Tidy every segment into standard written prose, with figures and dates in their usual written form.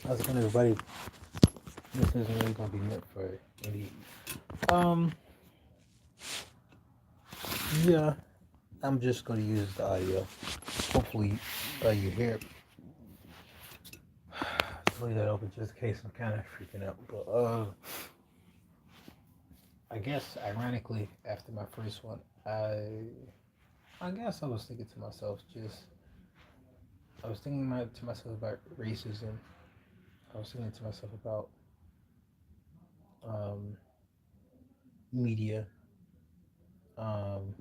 How's it going, everybody? This isn't really gonna be meant for any. Um, yeah, I'm just gonna use the audio. Hopefully, you hear it. Let's leave that open just in case I'm kind of freaking out. But I guess ironically, after my first one, I guess I was thinking to myself, I was thinking to myself about racism. I was thinking to myself about um media. Um,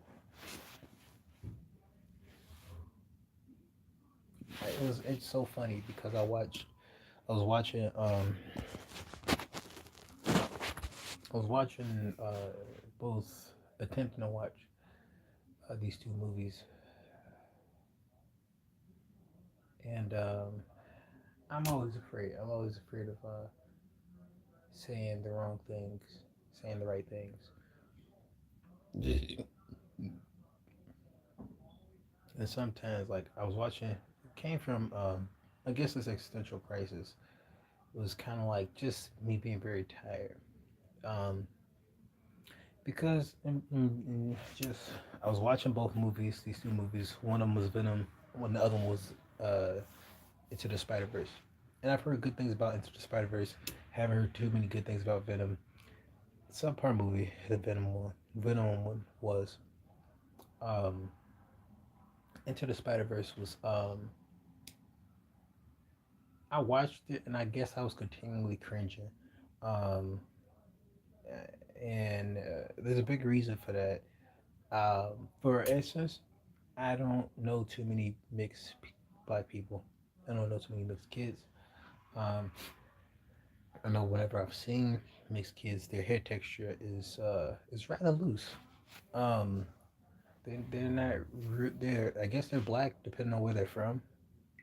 it's so funny because I was watching I was watching both attempting to watch these two movies, and I'm always afraid. I'm always afraid of saying the wrong things, saying the right things. And sometimes, like I was watching, it came from I guess this existential crisis. It was kind of like just me being very tired. Um, because just I was watching both movies, these two movies. One of them was Venom, when the other one was uh, Into the Spider Verse. And I've heard good things about Into the Spider Verse. Haven't heard too many good things about Venom. Subpar movie, the Venom one was. Um, Into the Spider Verse was. I watched it and I guess I was continually cringing. Um, and there's a big reason for that. For instance, I don't know too many black people. I don't know too many mixed kids. Um, I know whenever I've seen mixed kids, their hair texture is rather loose. Um, they're not they're I guess they're black depending on where they're from.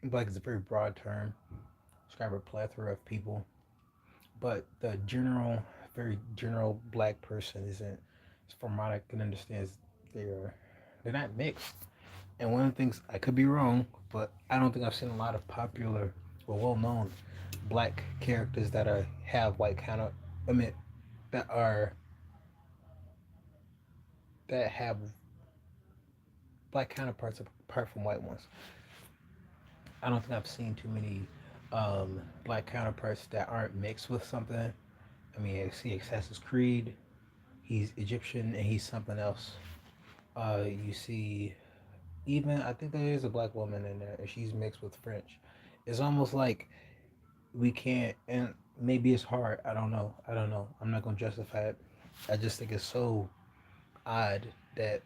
Black is a very broad term, describe a plethora of people, but the very general black person isn't, from what I can understand, is they're they're not mixed. And one of the things, I could be wrong, but I don't think I've seen a lot of popular or well-known black characters that are have white kind of, I mean, that are that have black counterparts apart from white ones. I don't think I've seen too many black counterparts that aren't mixed with something. I mean, I see Assassin's Creed. He's Egyptian and he's something else. You see, even I think there is a black woman in there, and she's mixed with French. It's almost like we can't, and maybe it's hard. I don't know. I don't know. I'm not gonna justify it. I just think it's so odd that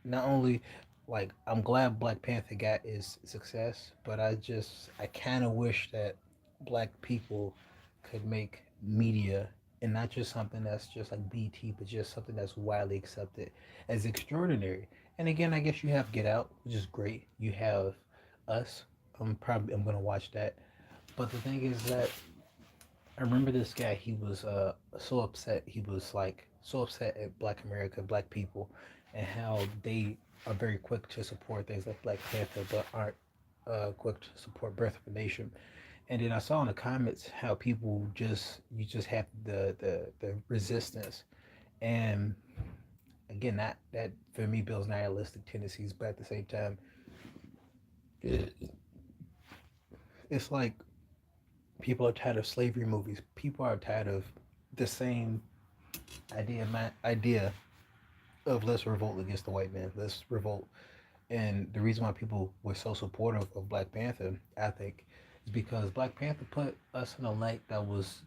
not only, like, I'm glad Black Panther got his success, but I kind of wish that black people could make media, and not just something that's just like BT, but just something that's widely accepted as extraordinary. And again, I guess you have Get Out, which is great. You have Us. I'm gonna watch that. But the thing is that I remember this guy. He was so upset. He was like so upset at Black America, Black people, and how they are very quick to support things like Black Panther, but aren't quick to support Birth of a Nation. And then I saw in the comments how people just you just have the resistance, and again that for me builds nihilistic tendencies, but at the same time, it's like people are tired of slavery movies. People are tired of the same idea of let's revolt against the white man. Let's revolt. And the reason why people were so supportive of Black Panther, I think, is because Black Panther put us in a light that was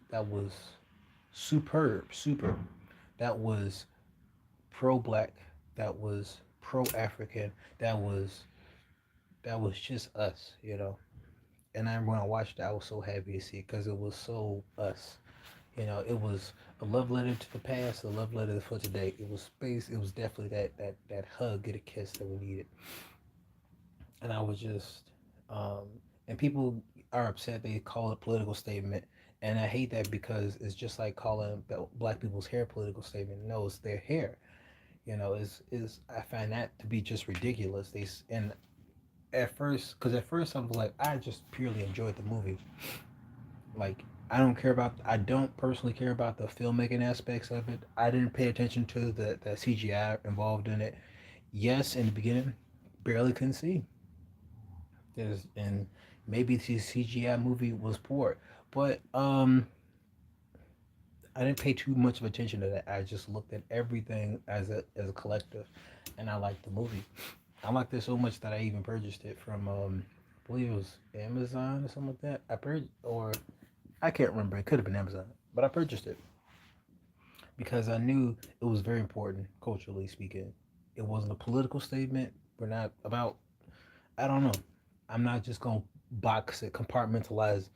superb, super. That was pro black, that was pro African, that was that was just us, you know. And I remember when I watched it, I was so happy to see it because it was so us. You know, it was a love letter to the past, a love letter for today. It was space. It was definitely that hug, get a kiss that we needed. And I was just, um, and people are upset they call it a political statement, and I hate that because it's just like calling black people's hair a political statement. No, it's their hair. You know, is I find that to be just ridiculous. And at first, because at first I was like, I just purely enjoyed the movie, Like I don't personally care about the filmmaking aspects of it. I didn't pay attention to the CGI involved in it. Yes, in the beginning, barely couldn't see. And maybe the CGI movie was poor, but I didn't pay too much of attention to that. I just looked at everything as a collective, and I liked the movie. I liked it so much that I even purchased it from I believe it was Amazon or something like that. Or I can't remember. It could have been Amazon, but I purchased it because I knew it was very important culturally speaking. It wasn't a political statement. We're not about. I don't know. I'm not just gonna box it, compartmentalize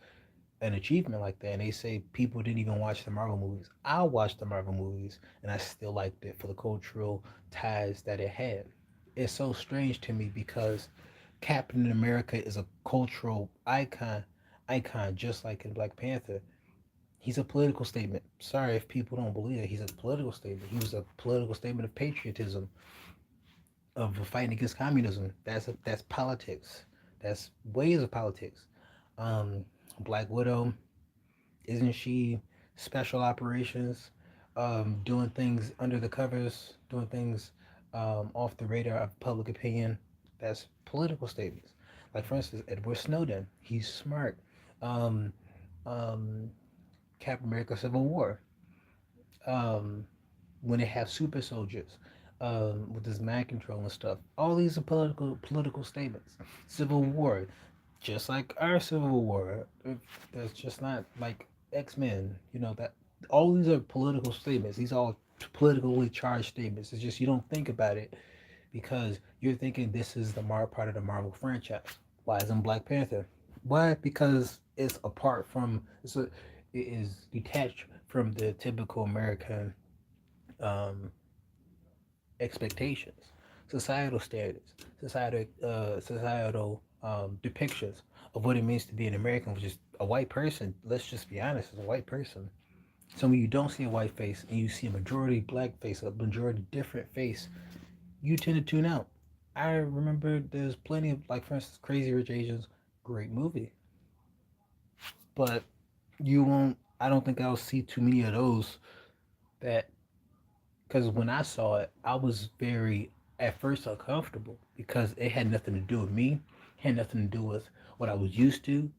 an achievement like that. And they say people didn't even watch the Marvel movies. I watched the Marvel movies, and I still liked it for the cultural ties that it had. It's so strange to me because Captain America is a cultural icon just like in Black Panther. He's a political statement. Sorry if people don't believe it. He's a political statement. He was a political statement of patriotism, of fighting against communism. That's politics. That's ways of politics. Um, Black Widow, isn't she special operations, doing things under the covers, doing things off the radar of public opinion? That's political statements. Like for instance, Edward Snowden. He's smart. Um, um, Captain America: Civil War. Um, when they have super soldiers with this mind control and stuff. All these are political statements. Civil War, just like our Civil War. That's just not like X-Men. You know that all these are political statements. These are all politically charged statements. It's just you don't think about it because you're thinking this is the part of the Marvel franchise. Why isn't Black Panther? Why? Because it's apart from it is detached from the typical American um, expectations, societal standards, societal depictions of what it means to be an American, which is a white person. Let's just be honest, as a white person. So when you don't see a white face and you see a majority black face, a majority different face, you tend to tune out. I remember there's plenty of, like, for instance, Crazy Rich Asians, great movie, but you won't. I don't think I'll see too many of those that because when I saw it, I was very at first uncomfortable because it had nothing to do with me, it had nothing to do with what I was used to.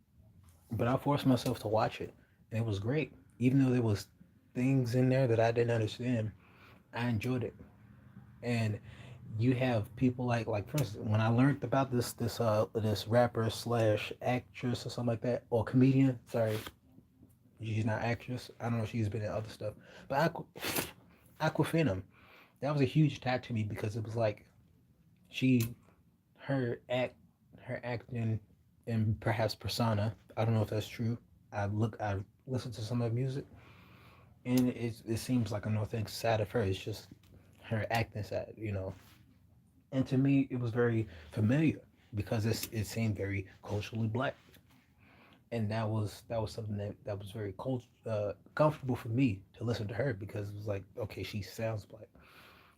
But I forced myself to watch it, and it was great. Even though there was things in there that I didn't understand, I enjoyed it. And you have people like for instance, when I learned about this rapper slash actress or something like that, or comedian. Sorry, she's not actress. I don't know if she's been in other stuff, but Aquafina, that was a huge attack to me because it was like she her act her acting and perhaps persona. I don't know if that's true. I listened to some of her music and it seems like an authentic side of her. It's just her acting side, you know. And to me, it was very familiar because it seemed very culturally black, and that was something that was very comfortable for me to listen to her because it was like okay, she sounds black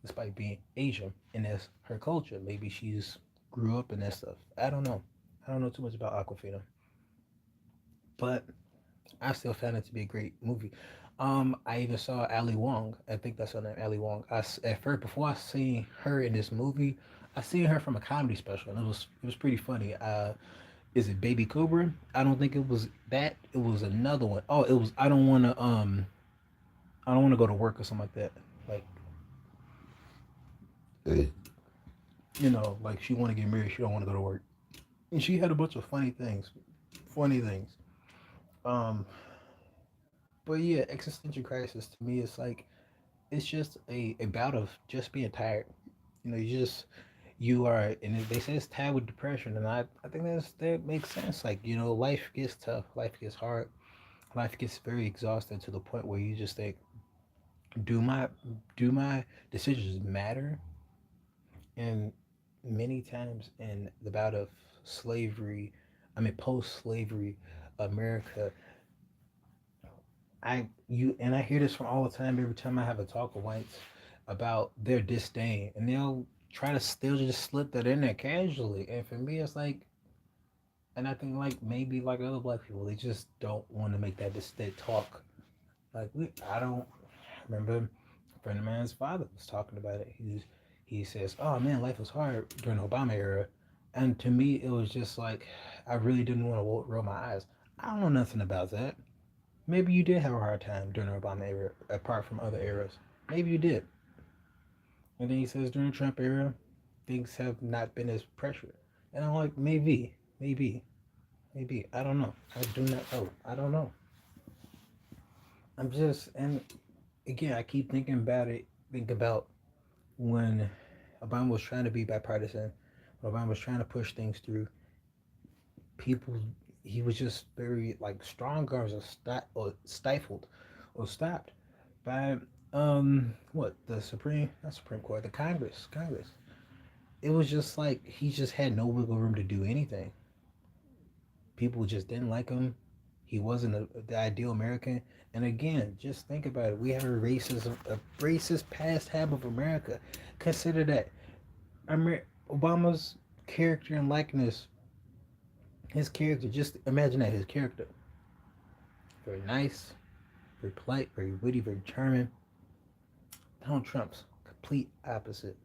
despite being Asian, and that's her culture. Maybe she's grew up in that stuff. I don't know. I don't know too much about Aquafina, but I still found it to be a great movie. I even saw Ali Wong. I think that's her name, Ali Wong. At first before I seen her in this movie, I seen her from a comedy special, and it was pretty funny. Is it Baby Cobra? I don't think it was that. It was another one. Oh, it was. I don't want to go to work or something like that. Like like she want to get married. She don't want to go to work. And she had a bunch of funny things. Funny things. Um, but yeah, existential crisis to me is like it's just a bout of just being tired. You are, and they say it's tied with depression, and I think that makes sense. Like life gets tough, life gets hard, life gets very exhausting to the point where you just think, do my do my decisions matter? And many times in the bout of slavery, I mean post-slavery America, I hear this from all the time. Every time I have a talk with whites about their disdain, and they'll just slip that in there casually. And for me, it's like And I think like maybe like other black people, they just don't want to make that talk. Like I don't remember a friend of mine's father was talking about it. He says, "Oh man, life was hard during the Obama era," and to me, it was just like I really didn't want to roll my eyes. I don't know nothing about that. Maybe you did have a hard time during the Obama era, apart from other eras. Maybe you did. And then he says during the Trump era, things have not been as pressured. And I'm like, maybe. I don't know. I do not know. I don't know. I'm just, and again, I keep thinking about it. Think about when Obama was trying to be bipartisan, when Obama was trying to push things through. People, he was just very like strong arms or stifled or stopped by what the Supreme not Supreme Court, the Congress. It was just like he just had no wiggle room to do anything. People just didn't like him. He wasn't the ideal American. And again, just think about it. We have a racist past half of America. Consider that Obama's character and likeness, his character. Just imagine that his character, very nice, very polite, very witty, very charming. Donald Trump's complete opposite.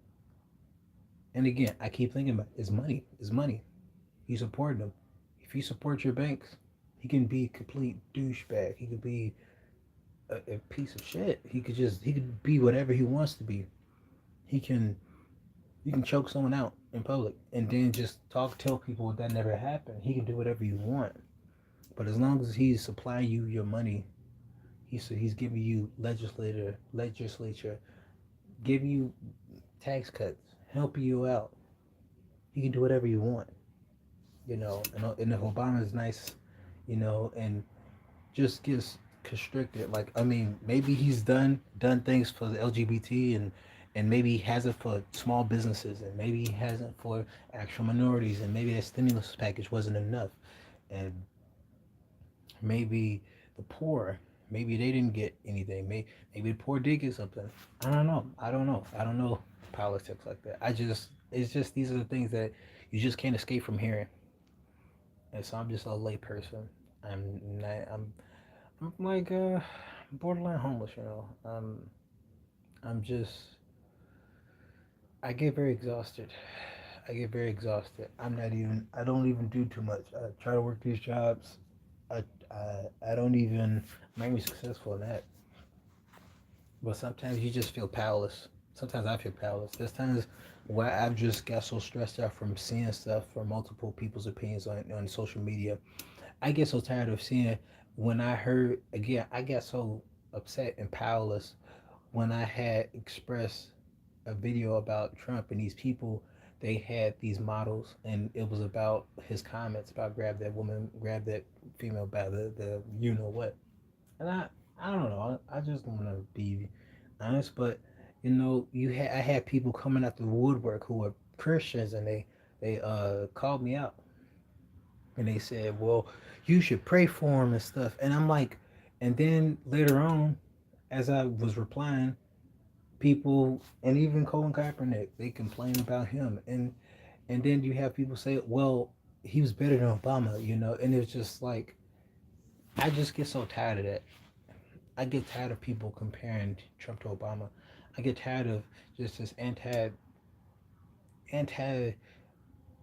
And again, I keep thinking about his money. His money. He supported them. If you support your banks, he can be a complete douchebag. He could be a piece of shit. He could be whatever he wants to be. He can you can choke someone out in public and then just tell people that never happened. He can do whatever you want. But as long as he's supplying you your money, he's giving you legislature, giving you tax cuts, helping you out. He can do whatever you want. And if Obama's nice, and just gets constricted. Like I mean, maybe he's done things for the LGBT and maybe he hasn't for small businesses and maybe he hasn't for actual minorities and maybe that stimulus package wasn't enough and maybe the poor maybe they didn't get anything. Maybe the poor did get something. I don't know politics like that. It's just these are the things that you just can't escape from hearing. And so I'm just a lay person. I'm like borderline homeless, I'm just I get very exhausted. I don't even do too much. I try to work these jobs. I don't even make me successful in that. But sometimes you just feel powerless. Sometimes I feel powerless. There's times where I've just got so stressed out from seeing stuff from multiple people's opinions on social media. I get so tired of seeing when I heard again, I got so upset and powerless when I had expressed a video about Trump and these people they had these models and it was about his comments about grab that female by the you know what. And I don't know, I just wanna be honest, but I had people coming out the woodwork who were Christians and they called me out and they said, "Well, you should pray for him and stuff." And I'm like, and then later on, as I was replying, people and even Colin Kaepernick, they complain about him, and then you have people say, "Well, he was better than Obama," and it's just like I just get so tired of that. I get tired of people comparing Trump to Obama. I get tired of just this anti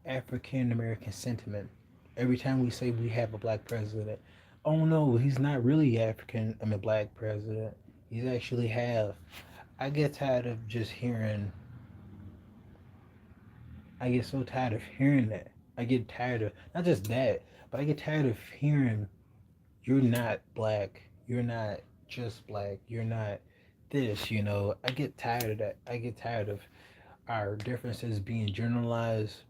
African American sentiment. Every time we say we have a black president, oh no, he's not really African. I mean, black president. He's actually half. I get tired of just hearing. I get so tired of hearing that. I get tired of not just that, but I get tired of hearing you're not black. You're not just black. You're not this. I get tired of that. I get tired of our differences being generalized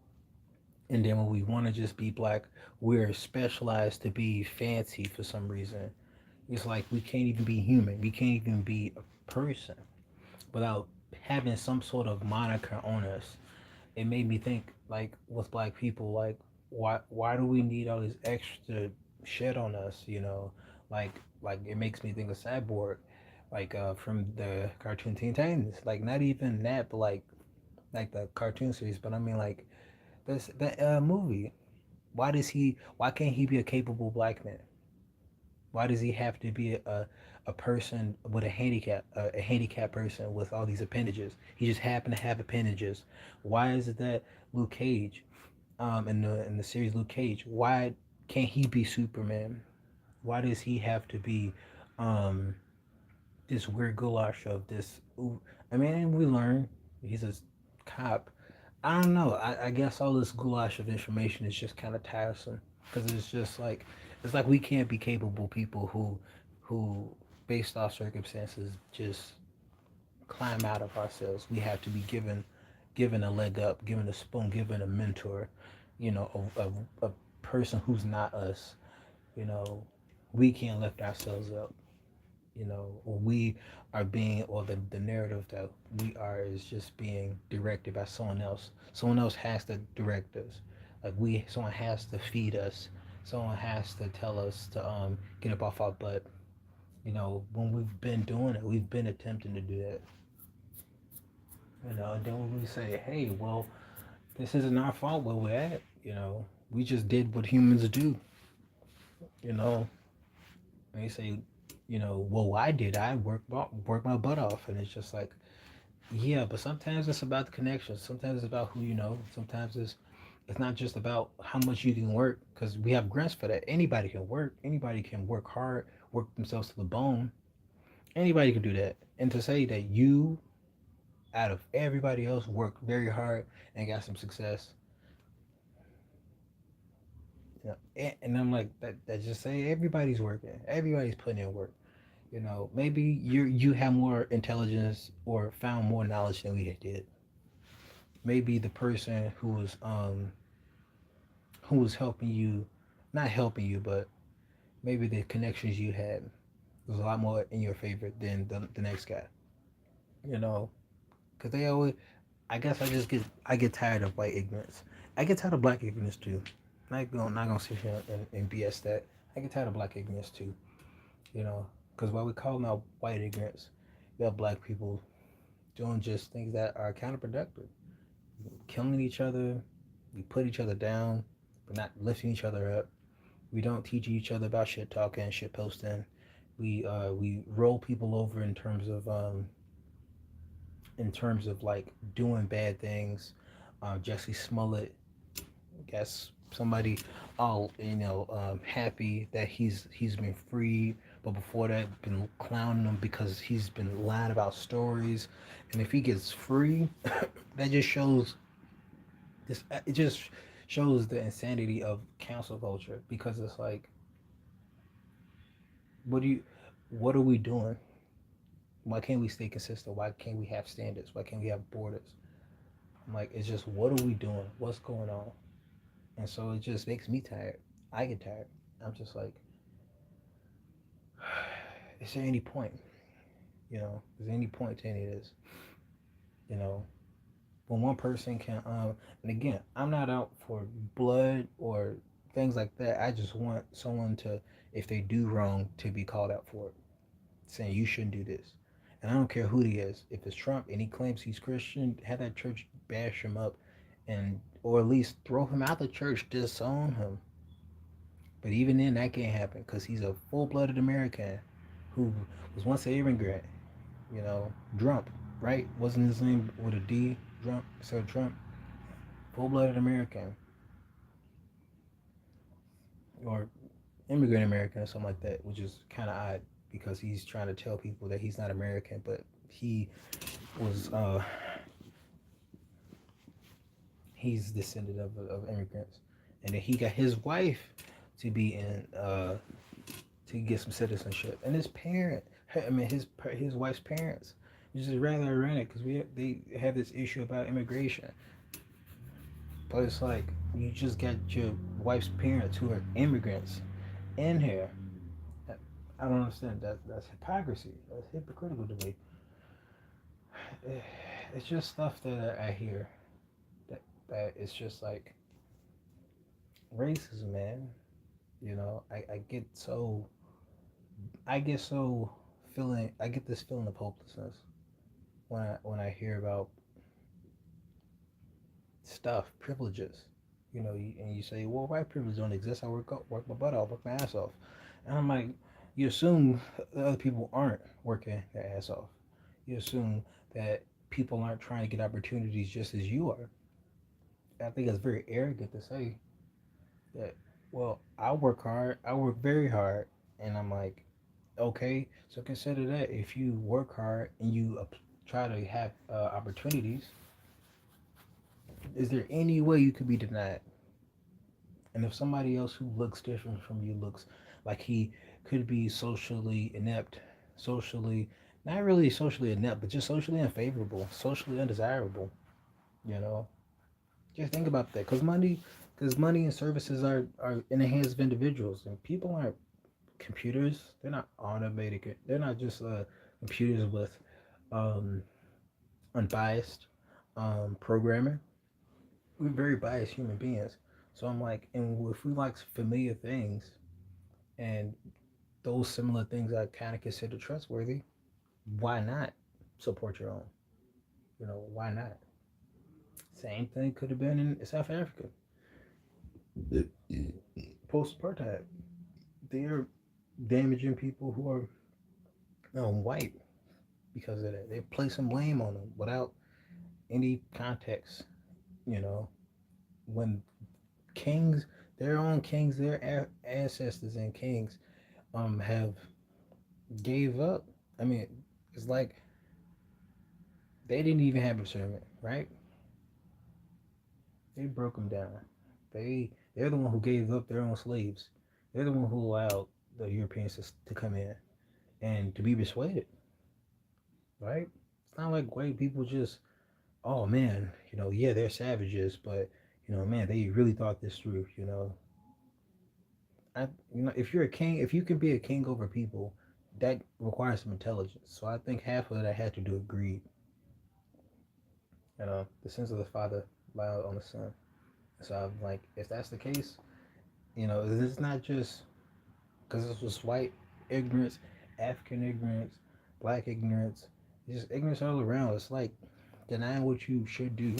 and then when we want to just be black, we're specialized to be fancy for some reason. It's like we can't even be human. We can't even be a person without having some sort of moniker on us. It made me think, like, with black people, like, why do we need all this extra shit on us? Like it makes me think of Cyborg, like from the cartoon Teen Titans. Like not even that, but like the cartoon series. But I mean like that movie. Why can't he be a capable black man? Why does he have to be a person with a handicapped person with all these appendages? He just happened to have appendages. Why is it that Luke Cage, in the series Luke Cage, why can't he be Superman? Why does he have to be um, this weird goulash of this? I mean, we learn he's a cop. I don't know. I guess all this goulash of information is just kind of tiresome because it's like we can't be capable people who based off circumstances just climb out of ourselves. We have to be given a leg up, given a spoon, given a mentor, a person who's not us. You know, we can't lift ourselves up. Or we are being, or the narrative that we are is just being directed by someone else. Someone else has to direct us. Someone has to feed us. Someone has to tell us to get up off our butt. When we've been doing it, we've been attempting to do that. And then when we say, hey, well, this isn't our fault where we're at, we just did what humans do, you know. And you say, well, why did I work my butt off? And it's just like, yeah, but sometimes it's about the connection. Sometimes it's about who you know. Sometimes it's not just about how much you can work, because we have grants for that. Anybody can work. Anybody can work hard, work themselves to the bone. Anybody can do that. And to say that you, out of everybody else, worked very hard and got some success, and I'm like that. Just say everybody's working. Everybody's putting in work. Maybe you have more intelligence or found more knowledge than we did. Maybe the person who was helping you, not helping you, but maybe the connections you had was a lot more in your favor than the next guy. You know, because they always. I guess I get tired of white ignorance. I get tired of black ignorance too. Not gonna sit here and BS that. I get tired of black ignorance too. Because while we call out white ignorance, you have black people doing just things that are counterproductive, killing each other. We put each other down, but not lifting each other up. We don't teach each other about shit talking and shit posting. We roll people over in terms of like doing bad things. Jesse Smollett, guess somebody all happy that he's been freed, but before that been clowning him because he's been lying about stories. And if he gets free, that just shows this. It just shows the insanity of cancel culture, because it's like, what do you what are we doing? Why can't we stay consistent? Why can't we have standards? Why can't we have borders? I'm like, it's just, what are we doing? What's going on? And so it just makes me tired. I get tired. I'm just like, is there any point? Is there any point to any of this? You know, when one person can, and again, I'm not out for blood or things like that. I just want someone to, if they do wrong, to be called out for it, saying you shouldn't do this. And I don't care who he is. If it's Trump and he claims he's Christian, have that church bash him up, and or at least throw him out the church, disown him. But even then, that can't happen because he's a full-blooded American who was once an immigrant. Trump, right? Wasn't his name with a D? Trump, Sir Trump, full-blooded American or immigrant American or something like that, which is kind of odd because he's trying to tell people that he's not American, but he was. He's descended of immigrants, and then he got his wife to be in to get some citizenship, and his wife's parents, which is rather ironic because they have this issue about immigration, but it's like you just got your wife's parents who are immigrants in here. I don't understand that. That's hypocrisy. That's hypocritical to me. It's just stuff that I hear that it's just like racism, man. I get so feeling. I get this feeling of hopelessness when I hear about stuff, privileges. And you say, well, white privilege don't exist. I work my butt off, work my ass off. And I'm like, you assume the other people aren't working their ass off. You assume that people aren't trying to get opportunities just as you are. I think it's very arrogant to say that, well, I work hard, I work very hard. And I'm like, okay, so consider that if you work hard and you try to have opportunities, is there any way you could be denied? And if somebody else who looks different from you looks like he could be socially inept, socially, not really socially inept, but just socially unfavorable, socially undesirable, you know, just think about that. Because money and services are in the hands of individuals, and people aren't computers. They're not automated. They're not just computers with um, unbiased programming. We're very biased human beings. So I'm like, and if we like familiar things, and those similar things I kind of consider trustworthy, why not support your own? Why not? Same thing could have been in South Africa, post apartheid. They're damaging people who are white because of that. They place some blame on them without any context. You know, when kings, their own kings, their ancestors and kings, have gave up. I mean, it's like they didn't even have a sermon, right? They broke them down. They're the one who gave up their own slaves. They're the one who allowed the Europeans to come in and to be persuaded, right? It's not like white people just, oh man, yeah, they're savages, but man, they really thought this through. If you're a king, if you can be a king over people, that requires some intelligence. So I think half of that had to do with greed. The sins of the father lie on the son. So I'm like, if that's the case, it's not just because this was white ignorance, African ignorance, black ignorance, it's just ignorance all around. It's like denying what you should do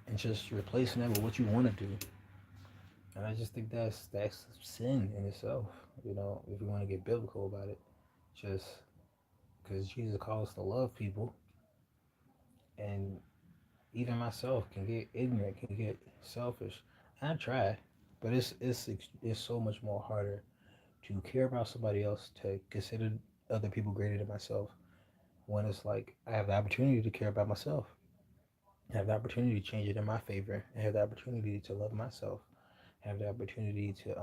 and just replacing that with what you want to do. And I just think that's sin in itself. If you want to get biblical about it, just because Jesus calls us to love people, and even myself can get ignorant, can get selfish. I try, but it's so much more harder to care about somebody else, to consider other people greater than myself, when it's like I have the opportunity to care about myself. I have the opportunity to change it in my favor. I have the opportunity to love myself. I have the opportunity to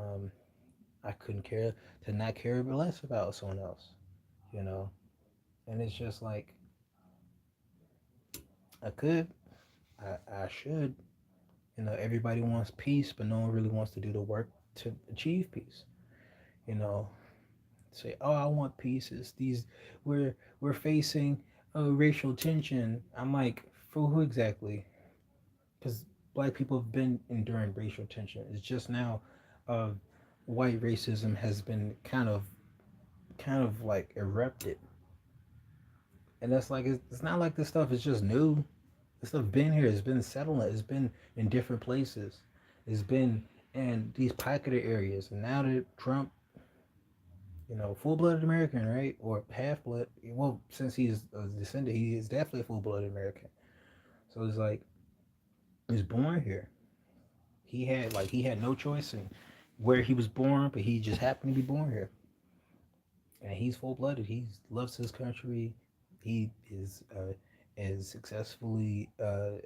I couldn't care to not care less about someone else, you know. And it's just like I could, I should. Everybody wants peace, but no one really wants to do the work to achieve peace. You know, say, oh, I want peace. It's these we're facing racial tension. I'm like, for who exactly? Because black people have been enduring racial tension. It's just now, uh, white racism has been kind of like erupted, and that's like it's not like this stuff is just new. This stuff been here. It's been settling. It's been in different places. It's been in these pocketed areas, and now that Trump, full-blooded American, right, or half-blood. Well, since he's a descendant, he is definitely a full-blooded American. So it's like he's born here. He had no choice in where he was born, but he just happened to be born here, and he's full-blooded. He loves his country. He is has successfully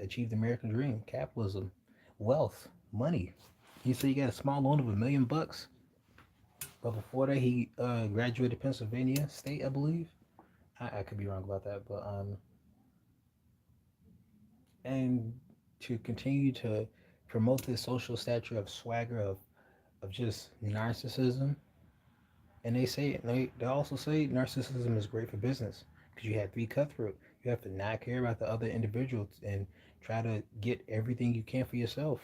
achieved the American dream: capitalism, wealth, money. He said he got a small loan of $1 million, but before that, he graduated Pennsylvania State, I believe. I could be wrong about that, but and to continue to promote this social stature of swagger of just narcissism. And they also say narcissism is great for business because you have to be cutthroat. You have to not care about the other individuals and try to get everything you can for yourself.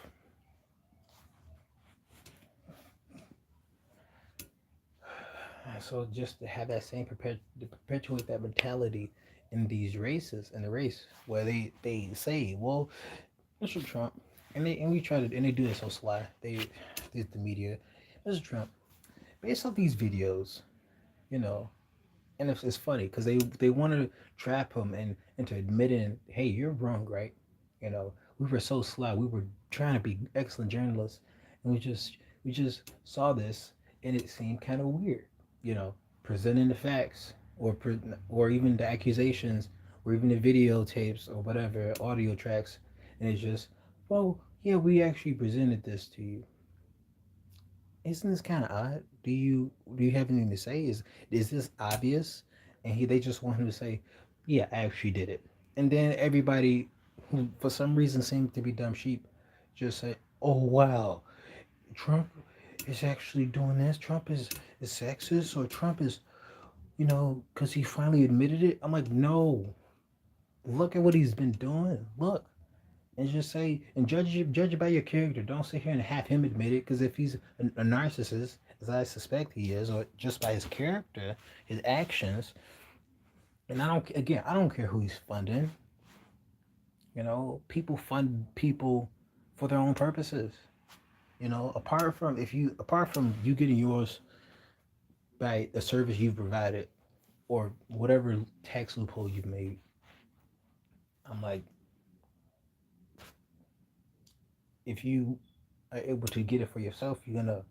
So just to have that same to perpetuate that mentality in these races, in the race where they say, well, Mr. Trump, and we try to and they do it so sly. The media, Mr. Trump, based off these videos, you know, and it's funny because they want to trap him into admitting, hey, you're wrong, right? You know, we were so sly. We were trying to be excellent journalists, and we just saw this, and it seemed kind of weird. You know, presenting the facts or even the accusations or even the videotapes or whatever audio tracks, and it's just, well, yeah, we actually presented this to you. Isn't this kind of odd? Do you have anything to say? Is this obvious? And they just want him to say, yeah, I actually did it. And then everybody who for some reason seems to be dumb sheep just say, oh wow, Trump is actually doing this. Trump is sexist, or Trump is, because he finally admitted it. I'm like, no, look at what he's been doing. Look, and just say and judge it by your character. Don't sit here and have him admit it, because if he's a narcissist, as I suspect he is, or just by his character, his actions, and I don't care who he's funding. People fund people for their own purposes. Apart from you getting yours by a service you've provided or whatever tax loophole you've made, I'm like, if you are able to get it for yourself, you're gonna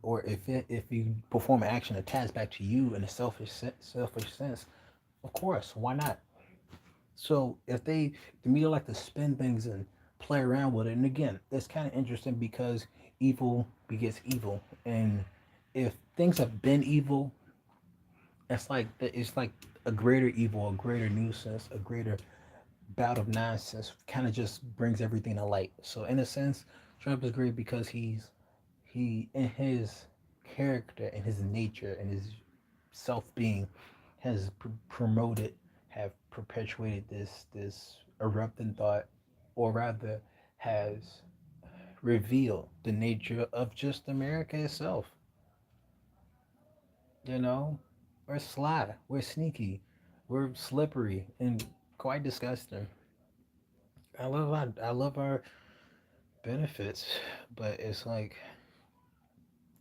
or if you perform an action that ties back to you in a selfish sense, of course, why not? So if the media like to spin things and play around with it, and again, it's kind of interesting because evil begets evil, and if things have been evil, it's like a greater evil, a greater nuisance, a greater bout of nonsense kind of just brings everything to light. So in a sense, Trump is great because he in his character and his nature and his self being has promoted, have perpetuated this erupting thought, or rather has revealed the nature of just America itself. You know, we're sly, we're sneaky, we're slippery and quite disgusting. I love our benefits, but it's like,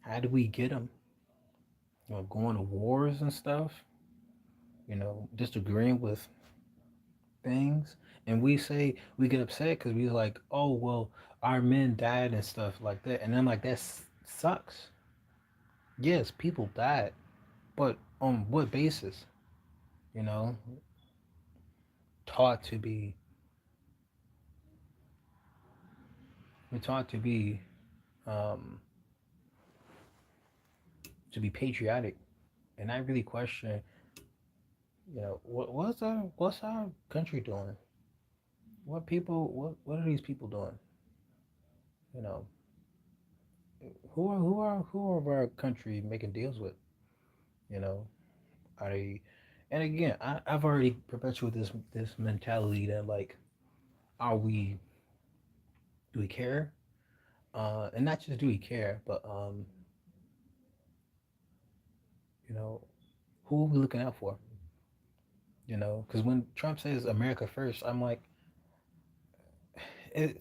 how do we get them? Going to wars and stuff. Disagreeing with things, and we say we get upset because we like, oh well, our men died and stuff like that, and I'm like, that sucks. Yes, people died, but on what basis? You know, taught to be, we're taught um, to be patriotic, and I really question, what's our country doing? What are these people doing? You know, who are our country making deals with? You know, I and again, I've already perpetuated this mentality that, like, are we do we care? And not just do we care, but you know, who are we looking out for? Because when Trump says America first, I'm like,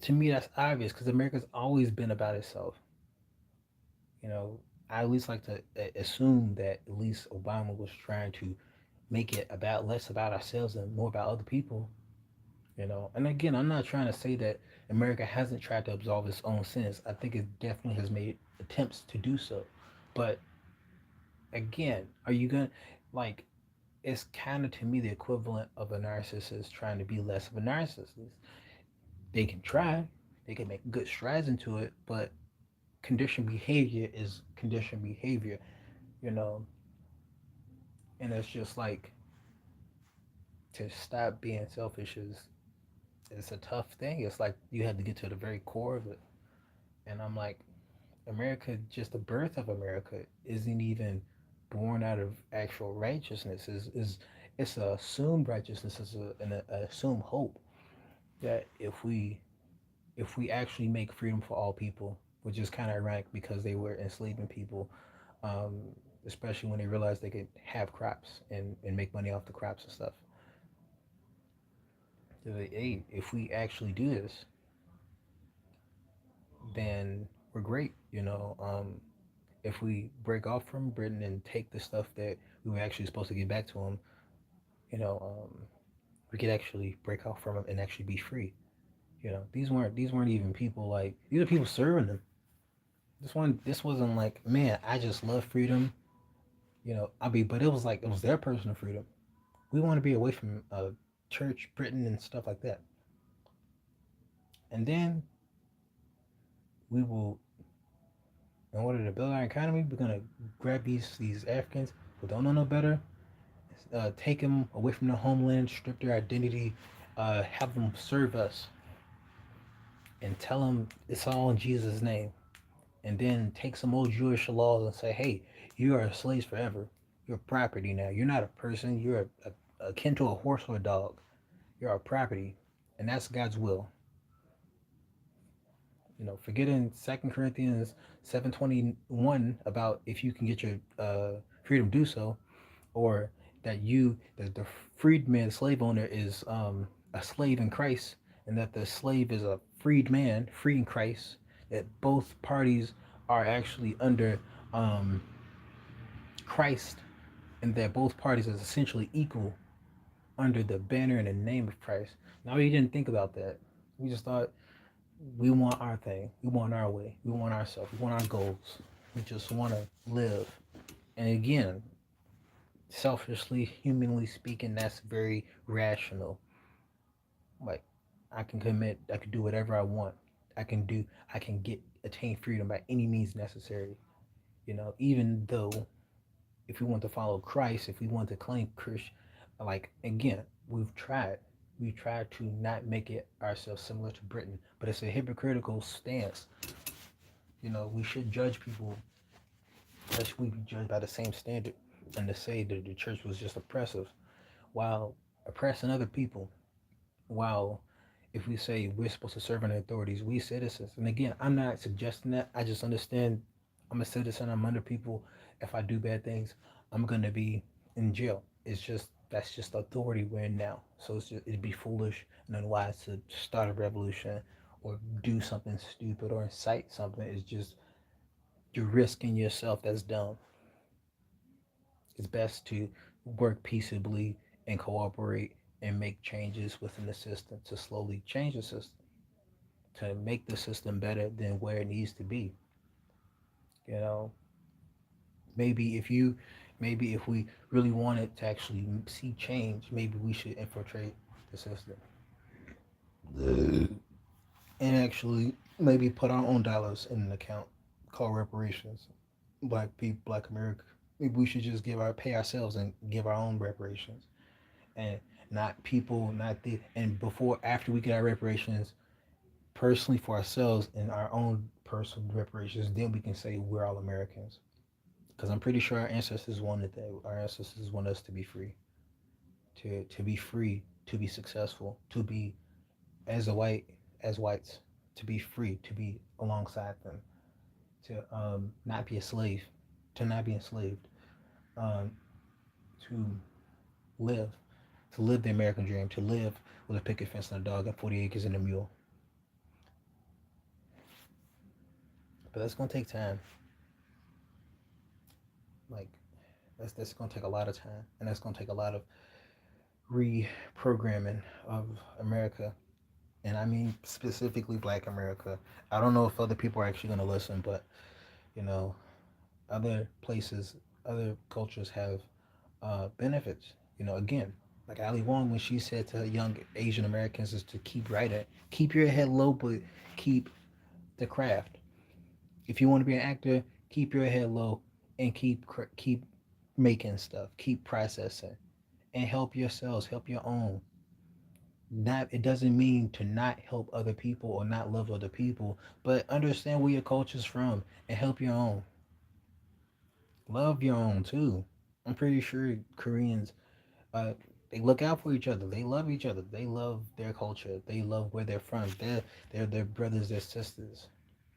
to me that's obvious because America's always been about itself. You know, I at least like to assume that at least Obama was trying to make it about less about ourselves and more about other people. And again, I'm not trying to say that America hasn't tried to absolve its own sins. I think it definitely has made attempts to do so. But again, are you gonna, like, it's kind of to me the equivalent of a narcissist trying to be less of a narcissist. They can try, they can make good strides into it, but conditioned behavior is conditioned behavior, you know, and it's just like, to stop being selfish is it's a tough thing. It's like you have to get to the very core of it. And I'm like, America, just the birth of America, isn't even born out of actual righteousness. Is It's a assumed righteousness. It's an assumed hope that if we actually make freedom for all people, which is kind of ironic because they were enslaving people, um, especially when they realized they could have crops and make money off the crops and stuff. They're like, hey, if we actually do this, then we're great. If we break off from Britain and take the stuff that we were actually supposed to get back to them, you know, we could actually break off from them and actually be free. These weren't even people like these are people serving them. This wasn't like, man, I just love freedom. But it was like it was their personal freedom. We want to be away from church, Britain, and stuff like that. And then we will, in order to build our economy, we're gonna grab these Africans who don't know no better, take them away from their homeland, strip their identity, have them serve us, and tell them it's all in Jesus' name. And then take some old Jewish laws and say, hey, you are slaves forever. You're property now. You're not a person. You're akin to a horse or a dog. You're our property, and that's God's will. Forgetting 2 Corinthians 7:21 about if you can get your freedom, do so, or that the freedman, slave owner, is a slave in Christ, and that the slave is a freed man, free in Christ. That both parties are actually under um, Christ, and that both parties is essentially equal under the banner and the name of Christ. Now we didn't think about that. We just thought we want our thing, we want our way, we want ourselves, we want our goals. We just want to live. And again, selfishly, humanly speaking, that's very rational. Like, I can do whatever I want. I can attain freedom by any means necessary. Even though if we want to follow Christ, if we want to claim Christ, like again, we've tried to not make it ourselves similar to Britain, but it's a hypocritical stance. We should judge people, lest we be judged by the same standard, and to say that the church was just oppressive while oppressing other people. While if we say we're supposed to serve under authorities, we citizens, and again, I'm not suggesting that. I just understand I'm a citizen. I'm under people. If I do bad things, I'm gonna be in jail. It's just that's just the authority we're in now. So it'd be foolish and unwise to start a revolution or do something stupid or incite something. It's just you're risking yourself. That's dumb. It's best to work peaceably and cooperate and make changes within the system to slowly change the system, to make the system better than where it needs to be. You know, maybe if you, maybe if we really wanted to actually see change, maybe we should infiltrate the system and actually maybe put our own dollars in an account called reparations. Black people, Black America. Maybe we should just pay ourselves and give our own reparations, and not people, not the and before after we get our reparations personally for ourselves and our own personal reparations, then we can say we're all Americans. Because I'm pretty sure our ancestors wanted that. Our ancestors want us to be free, to be successful, to be as a white as whites, to be free, to be alongside them, to not be a slave, to not be enslaved, um, to live, to live the American dream, to live with a picket fence and a dog and 40 acres and a mule. But that's gonna take time. Like that's gonna take a lot of time, and that's gonna take a lot of reprogramming of America, and I mean specifically Black America. I don't know if other people are actually gonna listen, but you know, other places, other cultures have benefits. Again, like Ali Wong when she said to young Asian Americans is to keep writing, keep your head low, but keep the craft. If you want to be an actor, keep your head low and keep making stuff, keep processing, and help yourselves, help your own. Not it doesn't mean to not help other people or not love other people, but understand where your culture's from and help your own. Love your own too. I'm pretty sure Koreans, uh, they look out for each other. They love each other. They love their culture. They love where they're from. They're their brothers, their sisters.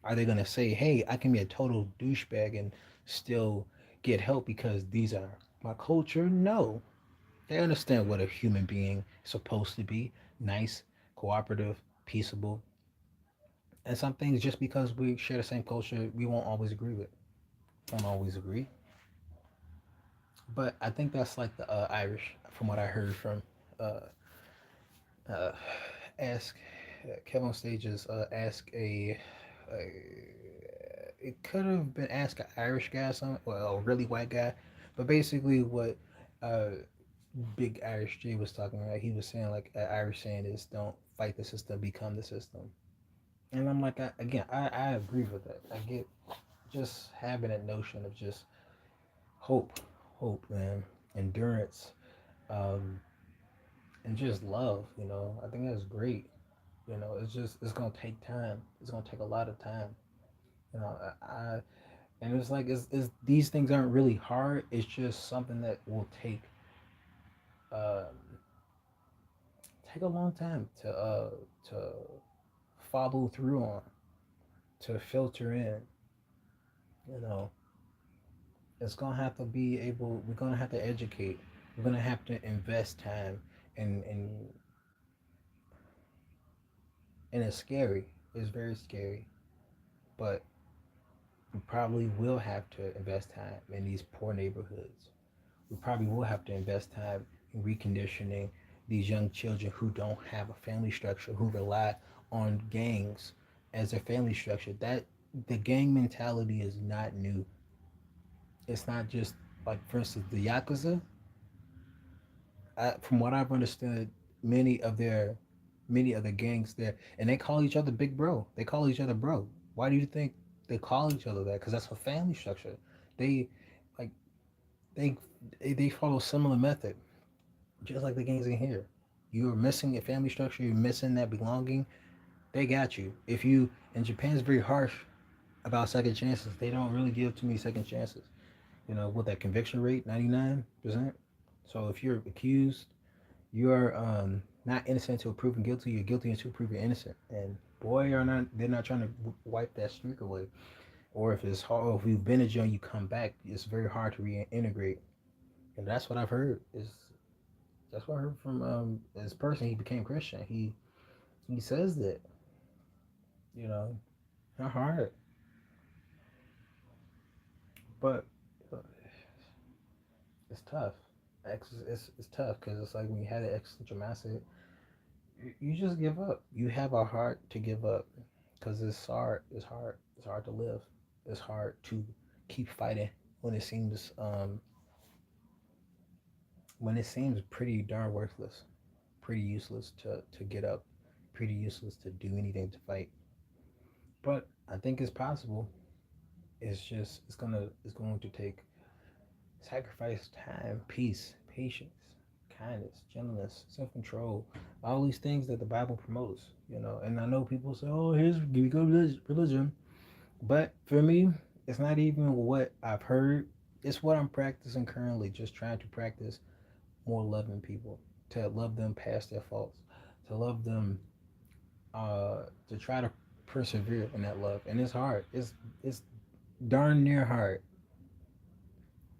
Are they gonna say, "Hey, I can be a total douchebag and still get help because these are my culture"? No, they understand what a human being is supposed to be: nice, cooperative, peaceable, And some things, just because we share the same culture, we won't always agree with. Won't always agree. But I think that's like the Irish, from what I heard from uh, uh, Ask Kevin on Stage's Ask a it could have been Ask an Irish guy, some well, a really white guy, but basically what uh, Big Irish J was talking about, he was saying like Irish saying is don't fight the system, become the system. And I'm like, I agree with that. I get just having that notion of just hope, hope, man, endurance, um, and just love. I think that's great. It's gonna take time. It's gonna take a lot of time. You know, I and it's like it's these things aren't really hard. It's just something that will um, take a long time to follow through on, to filter in. You know, it's gonna have to be able. We're gonna have to educate. We're gonna have to invest time, and it's scary. It's very scary, but we probably will have to invest time in these poor neighborhoods. We probably will have to invest time in reconditioning these young children who don't have a family structure, who rely on gangs as their family structure. That the gang mentality is not new. It's not just like, for instance, the Yakuza. From what I've understood, many of their many of the gangs there, and they call each other big bro. They call each other bro. Why do you think they call each other that? Because that's a family structure. They like they they follow a similar method, just like the gangs in here. You're missing a family structure. You're missing that belonging. They got you. If you and Japan's very harsh about second chances. They don't really give too many second chances. With that conviction rate, 99%. So if you're accused, you are not innocent until proven guilty. You're guilty until proven innocent. And boy, are not they're not trying to wipe that streak away. Or if it's hard, if you've been a jail, you come back. It's very hard to reintegrate. And that's what I've heard. Is That's what I heard from this person. He became Christian. He says that you know not hard, but it's tough. It's tough because it's like when you had an existential mindset, you just give up. You have a heart to give up because it's hard. It's hard. It's hard to live. It's hard to keep fighting when it seems pretty darn worthless, pretty useless to get up, pretty useless to do anything to fight. But I think it's possible. It's going to take sacrifice, time, peace, patience, kindness, gentleness, self control, all these things that the Bible promotes. And I know people say, "Oh, here's we go religion," but for me, it's not even what I've heard. It's what I'm practicing currently. Just trying to practice more loving people, to love them past their faults, to love them, to try to persevere in that love. And it's hard. It's darn near hard,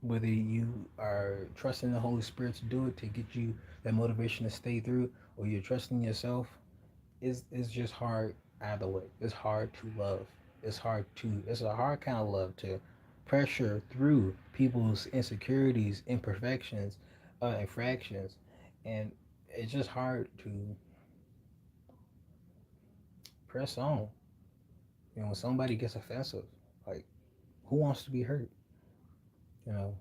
whether you are trusting the Holy Spirit to do it to get you that motivation to stay through, or you're trusting yourself, it's just hard either way. It's hard to love. It's a hard kind of love to pressure through people's insecurities, imperfections, infractions, and it's just hard to press on. When somebody gets offensive, like, who wants to be hurt? You know,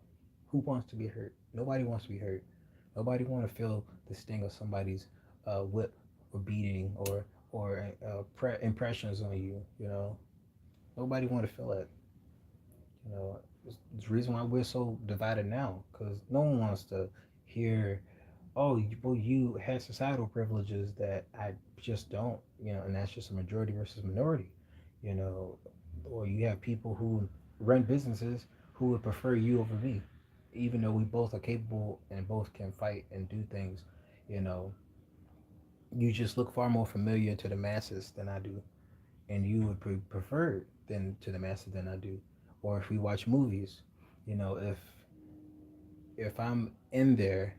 who wants to be hurt? Nobody wants to be hurt. Nobody want to feel the sting of somebody's whip or beating or impressions on you. Nobody want to feel that. It's the reason why we're so divided now, because no one wants to hear, oh, well, you had societal privileges that I just don't. And that's just a majority versus minority. You know, or you have people who run businesses who would prefer you over me, even though we both are capable and both can fight and do things. You know, you just look far more familiar to the masses than I do, and you would prefer than to the masses than I do. Or if we watch movies, if I'm in there,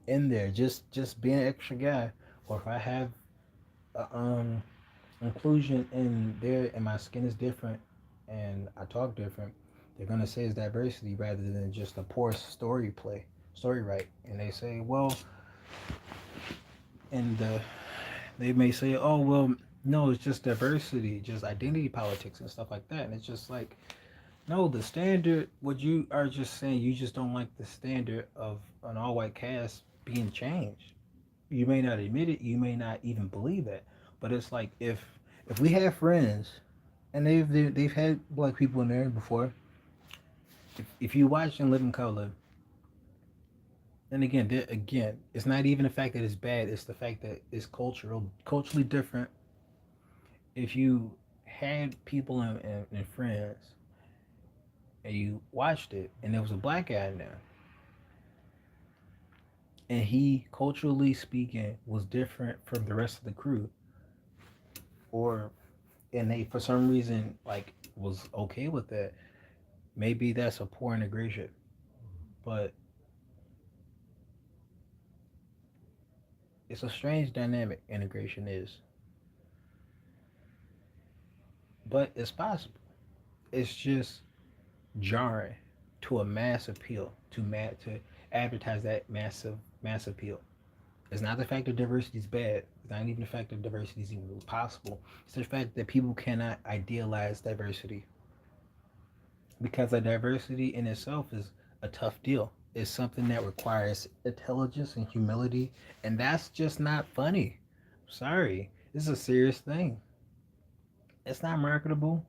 just being an extra guy, or if I have a, inclusion in there, and my skin is different, and I talk different, they're gonna say it's diversity rather than just a poor story right. And they say, well, and they may say, oh well, no, it's just diversity, just identity politics and stuff like that. And it's just like, no, the standard. What you are just saying, you just don't like the standard of an all-white cast being changed. You may not admit it, you may not even believe it, but it's like if we have friends and they've had black people in there before. If you watch In Living Color, and again, it's not even the fact that it's bad; it's the fact that it's culturally different. If you had people in friends and you watched it, and there was a black guy in there, and he culturally speaking was different from the rest of the crew, or and they for some reason like was okay with that, maybe that's a poor integration. But it's a strange dynamic integration is, but it's possible. It's just jarring to a mass appeal to advertise that mass appeal. It's not the fact that diversity is bad. It's not even the fact that diversity is even possible. It's the fact that people cannot idealize diversity because a diversity in itself is a tough deal. It's something that requires intelligence and humility, and that's just not funny. Sorry, this is a serious thing. It's not marketable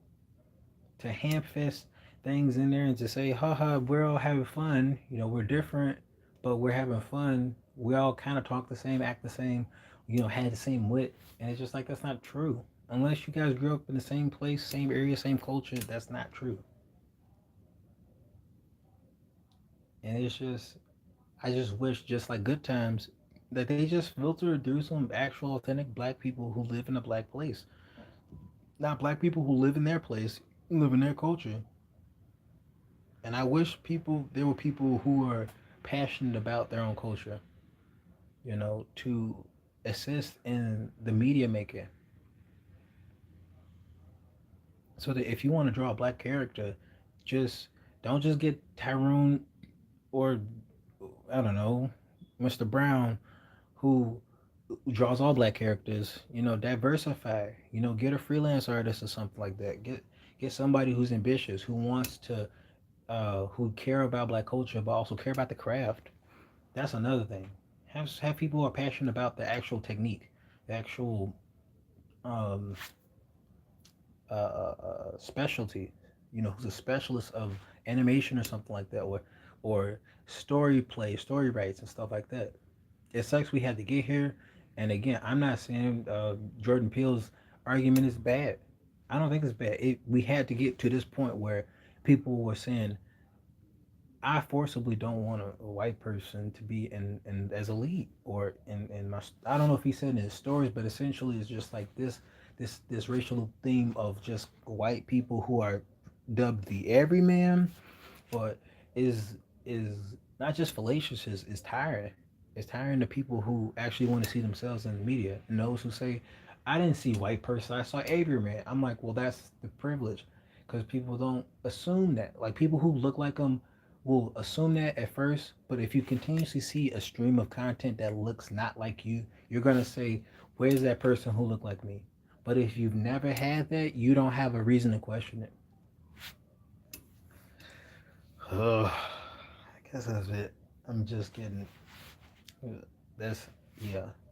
to ham fist things in there and to say, haha, we're all having fun. You know, we're different, but we're having fun. We all kind of talk the same, act the same, had the same wit. And it's just like, that's not true. Unless you guys grew up in the same place, same area, same culture, that's not true. And it's just, I just wish, just like Good Times, that they just filter through some actual authentic black people who live in a black place. Not black people who live in their place, live in their culture. And I wish there were people who are passionate about their own culture, to assist in the media making. So that if you want to draw a black character, just don't just get Tyrone or I don't know, Mr. Brown who draws all black characters. Diversify. Get a freelance artist or something like that. Get somebody who's ambitious, who wants to, who care about black culture, but also care about the craft. That's another thing. Have people who are passionate about the actual technique, the actual um, specialty. Who's a specialist of animation or something like that, or story rights and stuff like that. It sucks we had to get here. And again, I'm not saying Jordan Peele's argument is bad. I don't think it's bad. We had to get to this point where people were saying I forcibly don't want a white person to be in as a lead or in my. I don't know if he said in his stories, but essentially it's just like this racial theme of just white people who are dubbed the everyman, but is is not just fallacious. Is tiring. It's tiring to people who actually want to see themselves in the media and those who say, "I didn't see white person. I saw everyman." I'm like, well, that's the privilege, because people don't assume that. Like people who look like them will assume that at first, but if you continuously see a stream of content that looks not like you, you're gonna say, "Where's that person who looked like me?" But if you've never had that, you don't have a reason to question it. I guess that's it. I'm just kidding. That's yeah.